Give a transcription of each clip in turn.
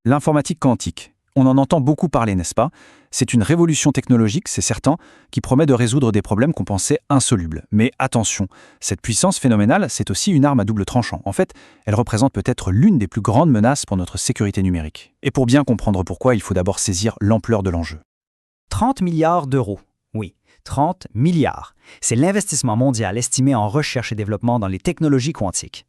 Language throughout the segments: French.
L'informatique quantique. On en entend beaucoup parler, n'est-ce pas? C'est une révolution technologique, c'est certain, qui promet de résoudre des problèmes qu'on pensait insolubles. Mais attention, cette puissance phénoménale, c'est aussi une arme à double tranchant. En fait, elle représente peut-être l'une des plus grandes menaces pour notre sécurité numérique. Et pour bien comprendre pourquoi, il faut d'abord saisir l'ampleur de l'enjeu. 30 milliards d'euros. Oui, 30 milliards. C'est l'investissement mondial estimé en recherche et développement dans les technologies quantiques.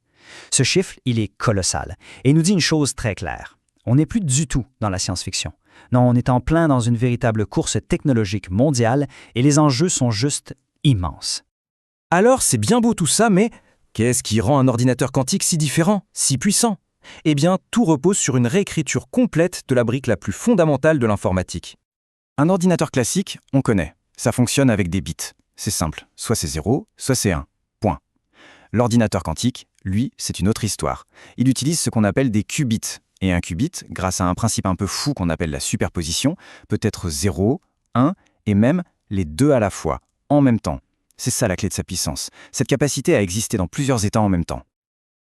Ce chiffre, il est colossal et il nous dit une chose très claire. On n'est plus du tout dans la science-fiction. Non, on est en plein dans une véritable course technologique mondiale et les enjeux sont juste immenses. Alors, c'est bien beau tout ça, mais qu'est-ce qui rend un ordinateur quantique si différent, si puissant? Eh bien, tout repose sur une réécriture complète de la brique la plus fondamentale de l'informatique. Un ordinateur classique, on connaît. Ça fonctionne avec des bits. C'est simple. Soit c'est 0, soit c'est 1. Point. L'ordinateur quantique, lui, c'est une autre histoire. Il utilise ce qu'on appelle des qubits. Et un qubit, grâce à un principe un peu fou qu'on appelle la superposition, peut être 0, 1 et même les deux à la fois, en même temps. C'est ça la clé de sa puissance, cette capacité à exister dans plusieurs états en même temps.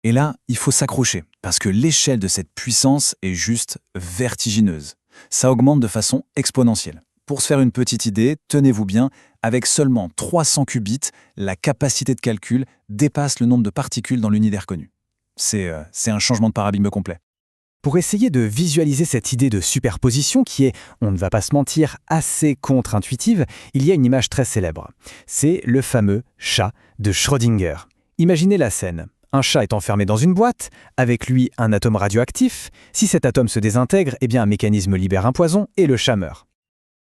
Et là, il faut s'accrocher, parce que l'échelle de cette puissance est juste vertigineuse. Ça augmente de façon exponentielle. Pour se faire une petite idée, tenez-vous bien, avec seulement 300 qubits, la capacité de calcul dépasse le nombre de particules dans l'univers connu. C'est un changement de paradigme complet. Pour essayer de visualiser cette idée de superposition qui est, on ne va pas se mentir, assez contre-intuitive, il y a une image très célèbre. C'est le fameux chat de Schrödinger. Imaginez la scène. Un chat est enfermé dans une boîte, avec lui un atome radioactif. Si cet atome se désintègre, eh bien un mécanisme libère un poison et le chat meurt.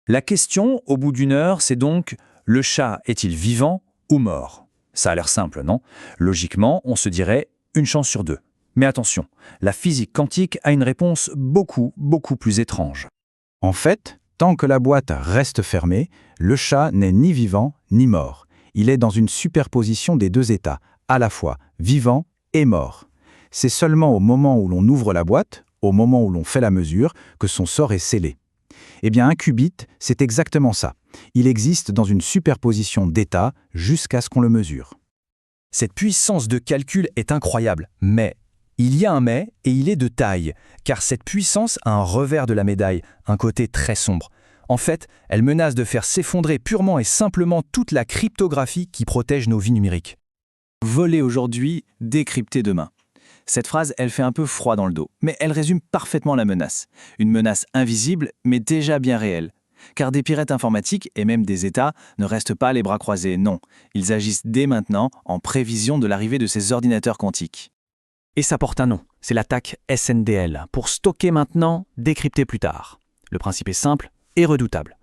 La question, au bout d'une heure, c'est donc, le chat est-il vivant ou mort? Ça a l'air simple, non? Logiquement, on se dirait une chance sur deux. Mais attention, la physique quantique a une réponse beaucoup plus étrange. En fait, tant que la boîte reste fermée, le chat n'est ni vivant ni mort. Il est dans une superposition des deux états, à la fois vivant et mort. C'est seulement au moment où l'on ouvre la boîte, au moment où l'on fait la mesure, que son sort est scellé. Eh bien, un qubit, c'est exactement ça. Il existe dans une superposition d'états jusqu'à ce qu'on le mesure. Cette puissance de calcul est incroyable, mais il y a un mais et il est de taille, car cette puissance a un revers de la médaille, un côté très sombre. En fait, elle menace de faire s'effondrer purement et simplement toute la cryptographie qui protège nos vies numériques. Voler aujourd'hui, décrypter demain. Cette phrase, elle fait un peu froid dans le dos, mais elle résume parfaitement la menace. Une menace invisible, mais déjà bien réelle. Car des pirates informatiques et même des États ne restent pas les bras croisés, non. Ils agissent dès maintenant en prévision de l'arrivée de ces ordinateurs quantiques. Et ça porte un nom, c'est l'attaque SNDL, pour stocker maintenant, décrypter plus tard. Le principe est simple et redoutable.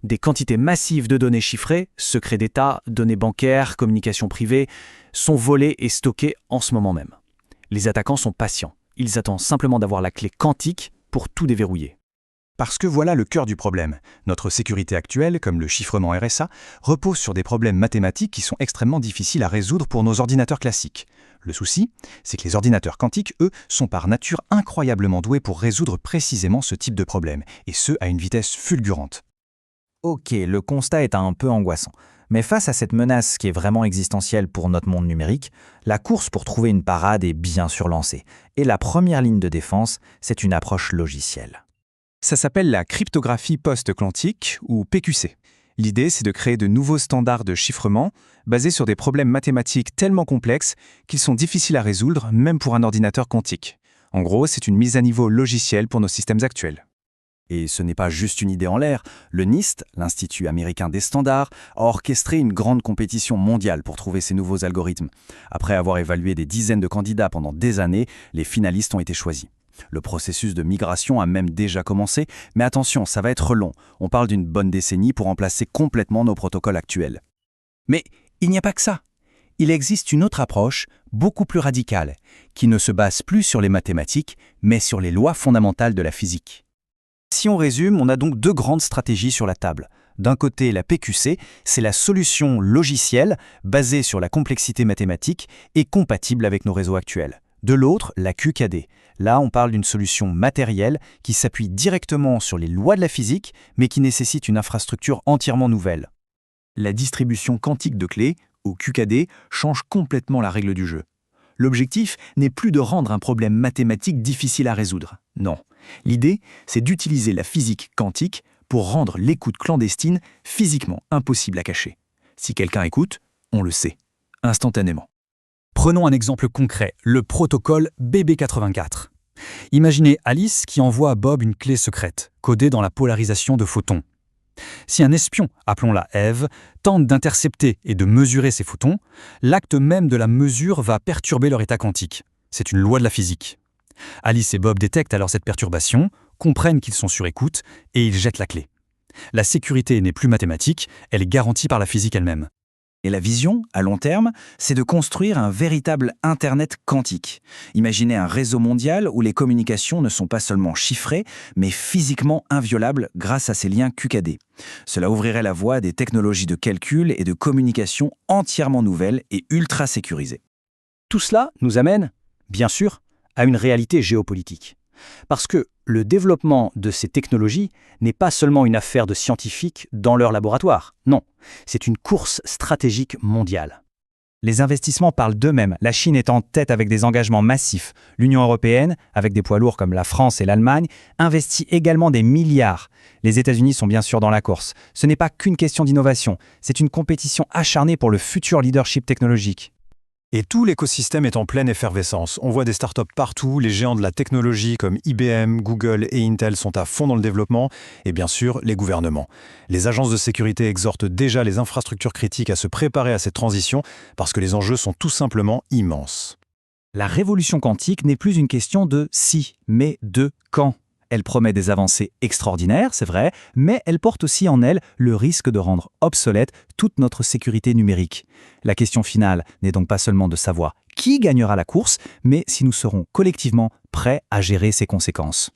Des quantités massives de données chiffrées, secrets d'État, données bancaires, communications privées, sont volées et stockées en ce moment même. Les attaquants sont patients. Ils attendent simplement d'avoir la clé quantique pour tout déverrouiller. Parce que voilà le cœur du problème. Notre sécurité actuelle, comme le chiffrement RSA, repose sur des problèmes mathématiques qui sont extrêmement difficiles à résoudre pour nos ordinateurs classiques. Le souci, c'est que les ordinateurs quantiques, eux, sont par nature incroyablement doués pour résoudre précisément ce type de problème, et ce à une vitesse fulgurante. Ok, le constat est un peu angoissant. Mais face à cette menace qui est vraiment existentielle pour notre monde numérique, la course pour trouver une parade est bien sûr lancée. Et la première ligne de défense, c'est une approche logicielle. Ça s'appelle la cryptographie post-quantique, ou PQC. L'idée, c'est de créer de nouveaux standards de chiffrement basés sur des problèmes mathématiques tellement complexes qu'ils sont difficiles à résoudre, même pour un ordinateur quantique. En gros, c'est une mise à niveau logicielle pour nos systèmes actuels. Et ce n'est pas juste une idée en l'air. Le NIST, l'Institut américain des standards, a orchestré une grande compétition mondiale pour trouver ces nouveaux algorithmes. Après avoir évalué des dizaines de candidats pendant des années, les finalistes ont été choisis. Le processus de migration a même déjà commencé, mais attention, ça va être long. On parle d'une bonne décennie pour remplacer complètement nos protocoles actuels. Mais il n'y a pas que ça. Il existe une autre approche, beaucoup plus radicale, qui ne se base plus sur les mathématiques, mais sur les lois fondamentales de la physique. Si on résume, on a donc deux grandes stratégies sur la table. D'un côté, la PQC, c'est la solution logicielle basée sur la complexité mathématique et compatible avec nos réseaux actuels. De l'autre, la QKD. Là, on parle d'une solution matérielle qui s'appuie directement sur les lois de la physique, mais qui nécessite une infrastructure entièrement nouvelle. La distribution quantique de clés, ou QKD, change complètement la règle du jeu. L'objectif n'est plus de rendre un problème mathématique difficile à résoudre. Non, L'idée, c'est d'utiliser la physique quantique pour rendre l'écoute clandestine physiquement impossible à cacher. Si quelqu'un écoute, on le sait, instantanément. Prenons un exemple concret, le protocole BB84. Imaginez Alice qui envoie à Bob une clé secrète, codée dans la polarisation de photons. Si un espion, appelons-la Eve, tente d'intercepter et de mesurer ces photons, l'acte même de la mesure va perturber leur état quantique. C'est une loi de la physique. Alice et Bob détectent alors cette perturbation, comprennent qu'ils sont sur écoute et ils jettent la clé. La sécurité n'est plus mathématique, elle est garantie par la physique elle-même. Et la vision, à long terme, c'est de construire un véritable Internet quantique. Imaginez un réseau mondial où les communications ne sont pas seulement chiffrées, mais physiquement inviolables grâce à ces liens QKD. Cela ouvrirait la voie à des technologies de calcul et de communication entièrement nouvelles et ultra sécurisées. Tout cela nous amène, bien sûr, à une réalité géopolitique. Parce que le développement de ces technologies n'est pas seulement une affaire de scientifiques dans leur laboratoire. Non, c'est une course stratégique mondiale. Les investissements parlent d'eux-mêmes. La Chine est en tête avec des engagements massifs. L'Union européenne, avec des poids lourds comme la France et l'Allemagne, investit également des milliards. Les États-Unis sont bien sûr dans la course. Ce n'est pas qu'une question d'innovation, c'est une compétition acharnée pour le futur leadership technologique. Et tout l'écosystème est en pleine effervescence. On voit des startups partout, les géants de la technologie comme IBM, Google et Intel sont à fond dans le développement, et bien sûr, les gouvernements. Les agences de sécurité exhortent déjà les infrastructures critiques à se préparer à cette transition parce que les enjeux sont tout simplement immenses. La révolution quantique n'est plus une question de si, mais de quand. Elle promet des avancées extraordinaires, c'est vrai, mais elle porte aussi en elle le risque de rendre obsolète toute notre sécurité numérique. La question finale n'est donc pas seulement de savoir qui gagnera la course, mais si nous serons collectivement prêts à gérer ses conséquences.